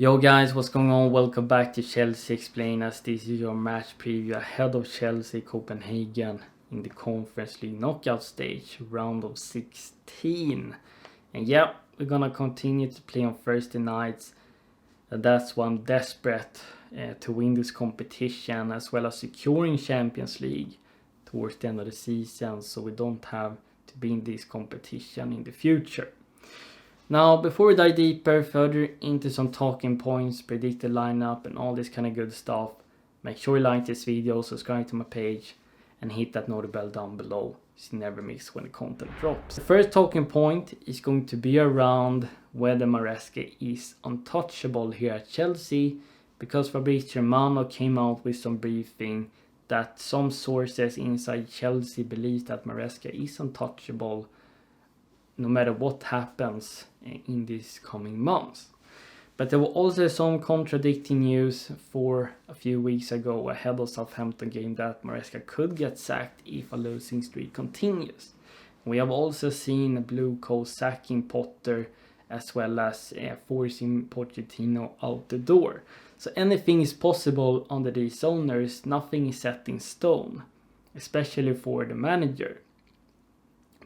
Yo guys, what's going on? Welcome back to Chelsea Explained, as this is your match preview ahead of Chelsea Copenhagen in the Conference League knockout stage, round of 16. And yeah, we're gonna continue to play on Thursday nights. That's why I'm desperate to win this competition, as well as securing Champions League towards the end of the season, so we don't have to be in this competition in the future. Now, before we dive further into some talking points, predicted lineup and all this kind of good stuff, make sure you like this video, subscribe to my page, and hit that notification bell down below so you never miss when the content drops. The first talking point is going to be around whether Maresca is untouchable here at Chelsea, because Fabrizio Romano came out with some briefing that some sources inside Chelsea believe that Maresca is untouchable no matter what happens in these coming months. But there were also some contradicting news for a few weeks ago ahead of Southampton game that Maresca could get sacked if a losing streak continues. We have also seen Blue Coast sacking Potter, as well as forcing Pochettino out the door. So anything is possible under these owners. Nothing is set in stone, especially for the manager.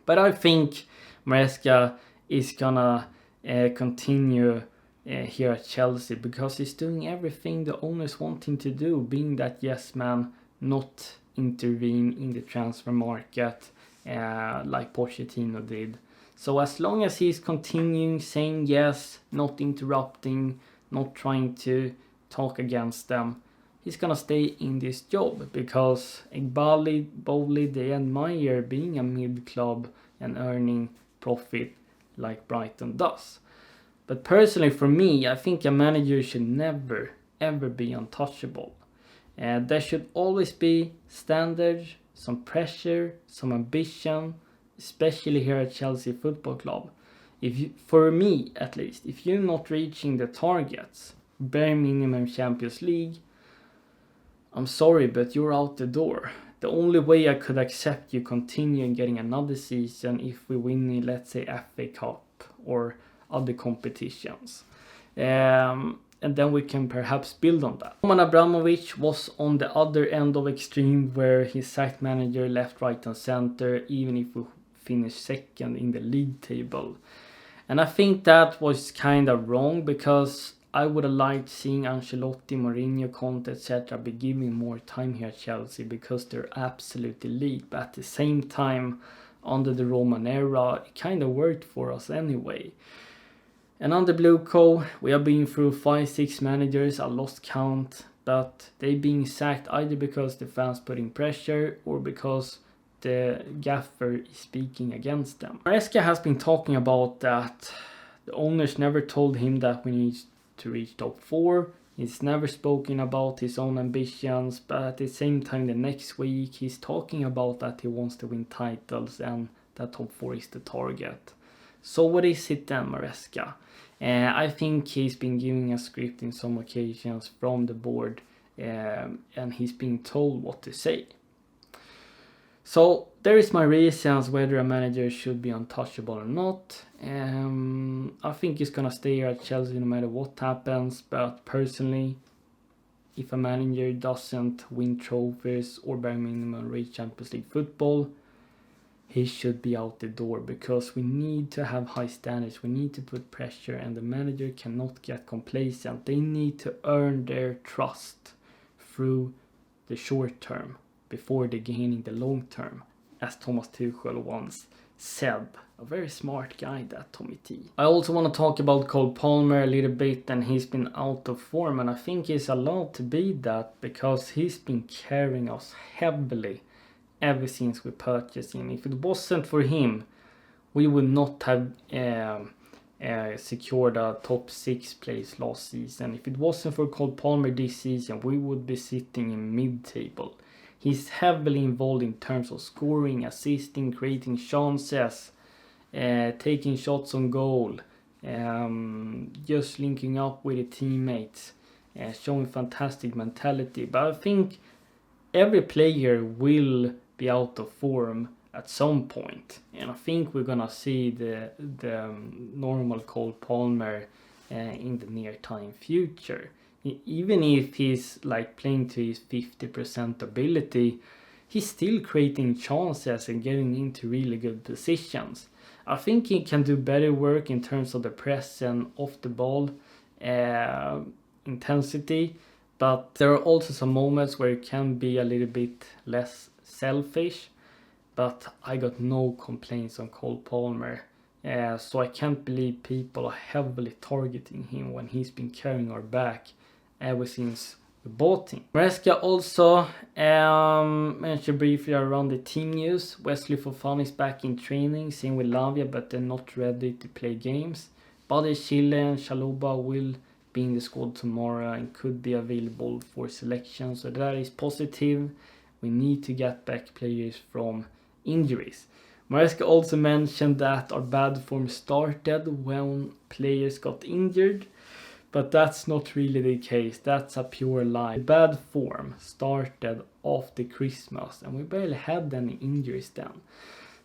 But I think Maresca is gonna continue here at Chelsea, because he's doing everything the owners want him to do, being that yes man, not intervene in the transfer market like Pochettino did. So as long as he's continuing saying yes, not interrupting, not trying to talk against them, he's gonna stay in this job, because Egbali, Bowley, they admire being a mid-club and earning profit like Brighton does. But personally for me, I think a manager should never ever be untouchable. There should always be standards, some pressure, some ambition, especially here at Chelsea Football Club. For me at least, if you're not reaching the targets, bare minimum Champions League, I'm sorry, but you're out the door. The only way I could accept you continuing getting another season if we win, let's say, FA Cup or other competitions. And then we can perhaps build on that. Roman Abramovich was on the other end of extreme, where his sacked manager left, right and center, even if we finished second in the league table. And I think that was kind of wrong, because I would have liked seeing Ancelotti, Mourinho, Conte, etc. be given more time here at Chelsea, because they're absolute elite. But at the same time, under the Roman era, it kind of worked for us anyway. And under Blueco, we have been through 5-6 managers, I lost count, but they being sacked either because the fans putting pressure or because the gaffer is speaking against them. Maresca has been talking about that the owners never told him that we need to reach top 4. He's never spoken about his own ambitions, but at the same time the next week he's talking about that he wants to win titles and that top 4 is the target. So what is it then, Maresca? I think he's been giving a script in some occasions from the board, and he's being told what to say. So there is my reasons whether a manager should be untouchable or not. I think he's gonna stay here at Chelsea no matter what happens, but personally, if a manager doesn't win trophies or bare minimum reach Champions League football, he should be out the door, because we need to have high standards, we need to put pressure, and the manager cannot get complacent. They need to earn their trust through the short term before they gain in the long term, as Thomas Tuchel once said. A very smart guy, that Tommy T. I also want to talk about Cole Palmer a little bit, and he's been out of form, and I think he's allowed to be that, because he's been carrying us heavily ever since we purchased him. If it wasn't for him, we would not have secured a top 6 place last season. If it wasn't for Cole Palmer this season, we would be sitting in mid-table. He's heavily involved in terms of scoring, assisting, creating chances, taking shots on goal, just linking up with the teammates, showing fantastic mentality. But I think every player will be out of form at some point, and I think we're gonna see the normal Cole Palmer in the near time future. Even if he's like playing to his 50% ability, he's still creating chances and getting into really good positions. I think he can do better work in terms of the press and off the ball intensity, but there are also some moments where it can be a little bit less selfish. But I got no complaints on Cole Palmer, so I can't believe people are heavily targeting him when he's been carrying our back ever since we bought him. Maresca also mentioned briefly around the team news. Wesley Fofana is back in training, same with Lavia, but they're not ready to play games. Bade, Chile and Chaloba will be in the squad tomorrow and could be available for selection, so that is positive. We need to get back players from injuries. Maresca also mentioned that our bad form started when players got injured, but that's not really the case. That's a pure lie. The bad form started after Christmas and we barely had any injuries then.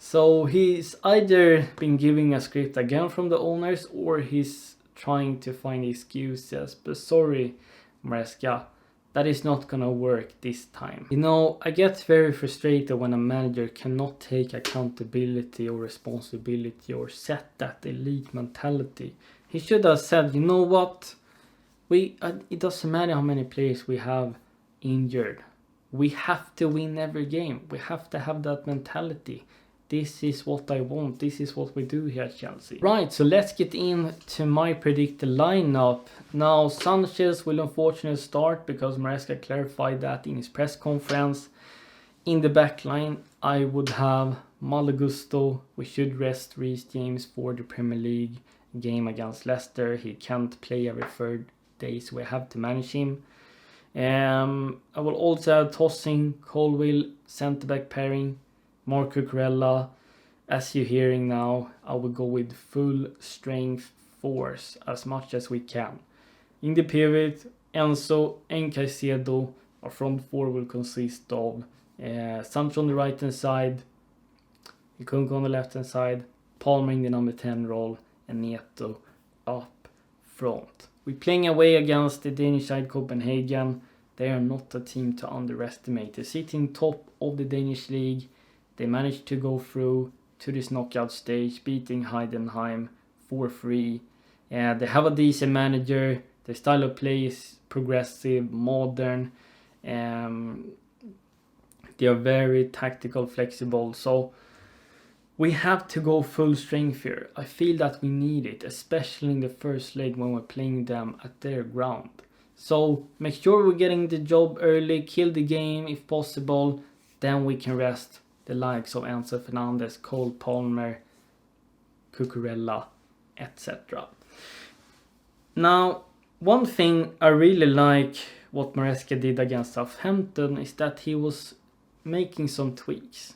So he's either been giving a script again from the owners or he's trying to find excuses. But sorry, Maresca, that is not gonna work this time. You know, I get very frustrated when a manager cannot take accountability or responsibility or set that elite mentality. He should have said, you know what, it doesn't matter how many players we have injured. We have to win every game. We have to have that mentality. This is what I want. This is what we do here at Chelsea. Right, so let's get into my predicted lineup. Now, Sanchez will unfortunately start because Maresca clarified that in his press conference. In the back line, I would have Malo Gusto. We should rest Reece James for the Premier League game against Leicester. He can't play every third day, so we have to manage him. I will also have Tossing, Colwill, centre-back pairing, Marc Cucurella. As you're hearing now, I will go with full strength force as much as we can. In the pivot, Enzo and Caicedo. Our front four will consist of Sancho on the right hand side, Nkunku on the left hand side, Palmer in the number 10 role, and Neto up front. We're playing away against the Danish side Copenhagen. They are not a team to underestimate. They're sitting top of the Danish league. They managed to go through to this knockout stage, beating Heidenheim 4-3. They have a decent manager. Their style of play is progressive, modern. They are very tactical, flexible. So we have to go full strength here. I feel that we need it, especially in the first leg when we're playing them at their ground. So make sure we're getting the job early, kill the game if possible. Then we can rest the likes of Enzo Fernandez, Cole Palmer, Cucurella, etc. Now, one thing I really like what Maresca did against Southampton is that he was making some tweaks.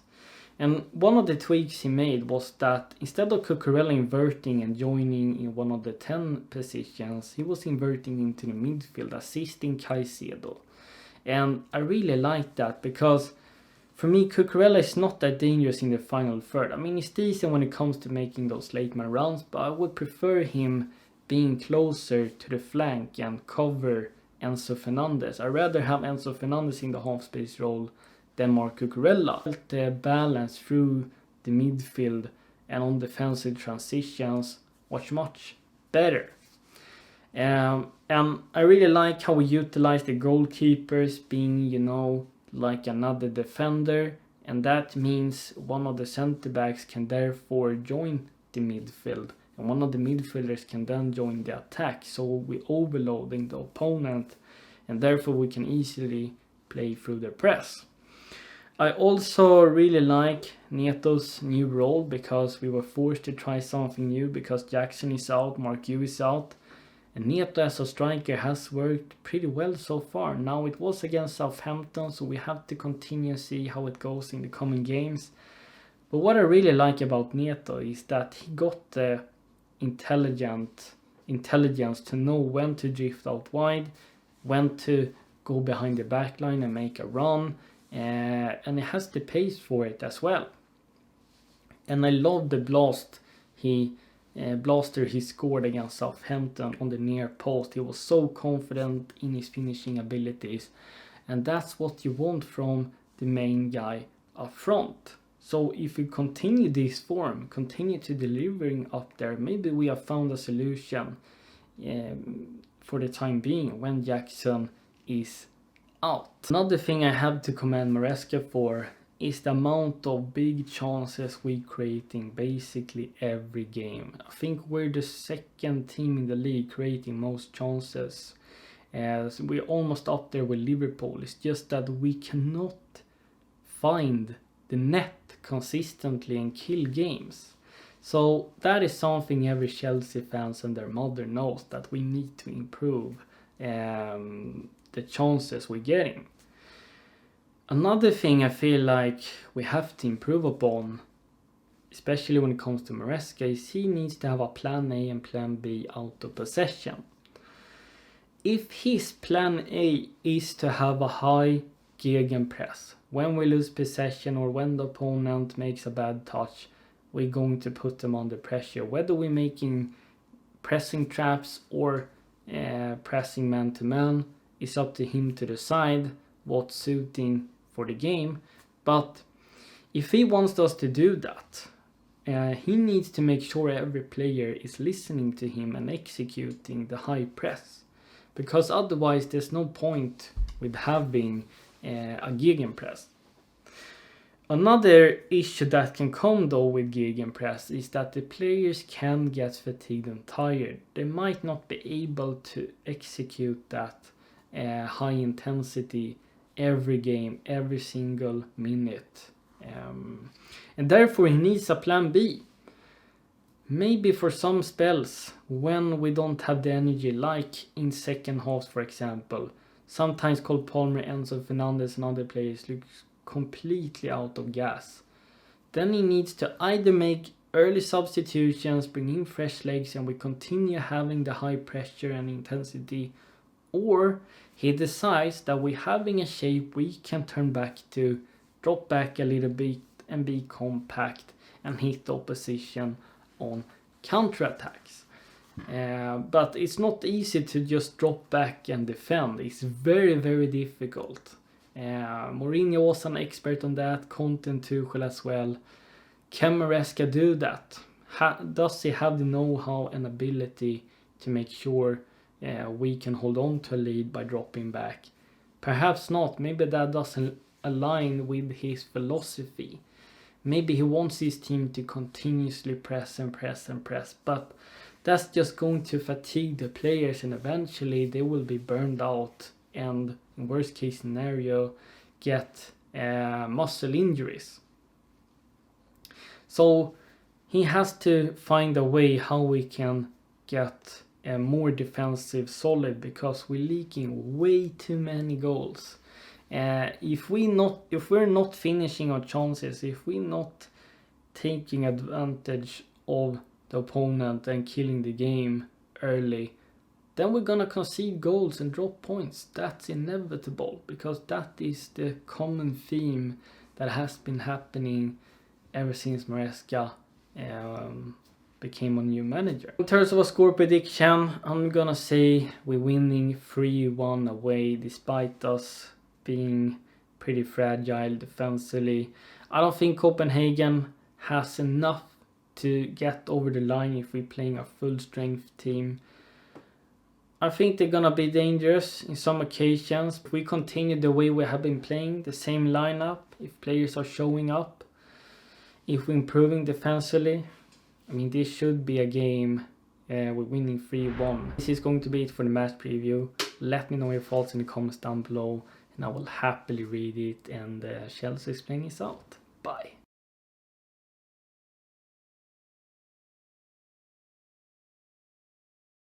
And one of the tweaks he made was that instead of Cucurella inverting and joining in one of the 10 positions, he was inverting into the midfield, assisting Caicedo. And I really like that because for me, Cucurella is not that dangerous in the final third. I mean, he's decent when it comes to making those late man runs, but I would prefer him being closer to the flank and cover Enzo Fernandez. I'd rather have Enzo Fernandez in the half space role than Marc Cucurella. The balance through the midfield and on defensive transitions was much better. And I really like how we utilize the goalkeepers being, like another defender, and that means one of the center backs can therefore join the midfield and one of the midfielders can then join the attack, so we're overloading the opponent and therefore we can easily play through the press. I also really like Neto's new role because we were forced to try something new because Jackson is out, Mark Yu is out. And Neto as a striker has worked pretty well so far. Now it was against Southampton, so we have to continue and see how it goes in the coming games. But what I really like about Neto is that he got the intelligence to know when to drift out wide, when to go behind the back line and make a run. And he has the pace for it as well. And I love the blast he blaster he scored against Southampton on the near post. He was so confident in his finishing abilities, and that's what you want from the main guy up front. So if we continue this form, continue to delivering up there, maybe we have found a solution for the time being when Jackson is out. Another thing I have to commend Maresca for is the amount of big chances we create in basically every game. I think we're the second team in the league creating most chances. As we're almost up there with Liverpool. It's just that we cannot find the net consistently and kill games. So that is something every Chelsea fans and their mother knows, that we need to improve the chances we're getting. Another thing I feel like we have to improve upon, especially when it comes to Maresca, is he needs to have a plan A and plan B out of possession. If his plan A is to have a high gegenpress, when we lose possession or when the opponent makes a bad touch, we're going to put them under pressure. Whether we're making pressing traps or pressing man to man, it's up to him to decide what's suiting for the game. But if he wants us to do that, he needs to make sure every player is listening to him and executing the high press. Because otherwise there's no point with having a gegenpress. Another issue that can come though with gegenpress is that the players can get fatigued and tired. They might not be able to execute that high intensity every game, every single minute. And therefore he needs a plan B. Maybe for some spells when we don't have the energy, like in second half for example. Sometimes Cole Palmer, Enzo Fernandez and other players look completely out of gas. Then he needs to either make early substitutions, bring in fresh legs, and we continue having the high pressure and intensity, or he decides that we're having a shape we can turn back to, drop back a little bit and be compact and hit the opposition on counterattacks. But it's not easy to just drop back and defend. It's very, very difficult. Mourinho was an expert on that, Conte and Tuchel as well. Can Maresca do that? Does he have the know-how and ability to make sure we can hold on to a lead by dropping back? Perhaps not. Maybe that doesn't align with his philosophy. Maybe he wants his team to continuously press and press and press, but that's just going to fatigue the players and eventually they will be burned out and in worst case scenario get muscle injuries. So he has to find a way how we can get a more defensive solid, because we're leaking way too many goals. If we're not finishing our chances, if we're not taking advantage of the opponent and killing the game early, then we're gonna concede goals and drop points. That's inevitable, because that is the common theme that has been happening ever since Maresca became a new manager. In terms of a score prediction, I'm gonna say we're winning 3-1 away, despite us being pretty fragile defensively. I don't think Copenhagen has enough to get over the line if we're playing a full strength team. I think they're gonna be dangerous in some occasions. If we continue the way we have been playing, the same lineup, if players are showing up, if we're improving defensively, I mean, this should be a game we're winning 3-1. This is going to be it for the match preview. Let me know your thoughts in the comments down below, and I will happily read it and Chelsea explain this out. Bye.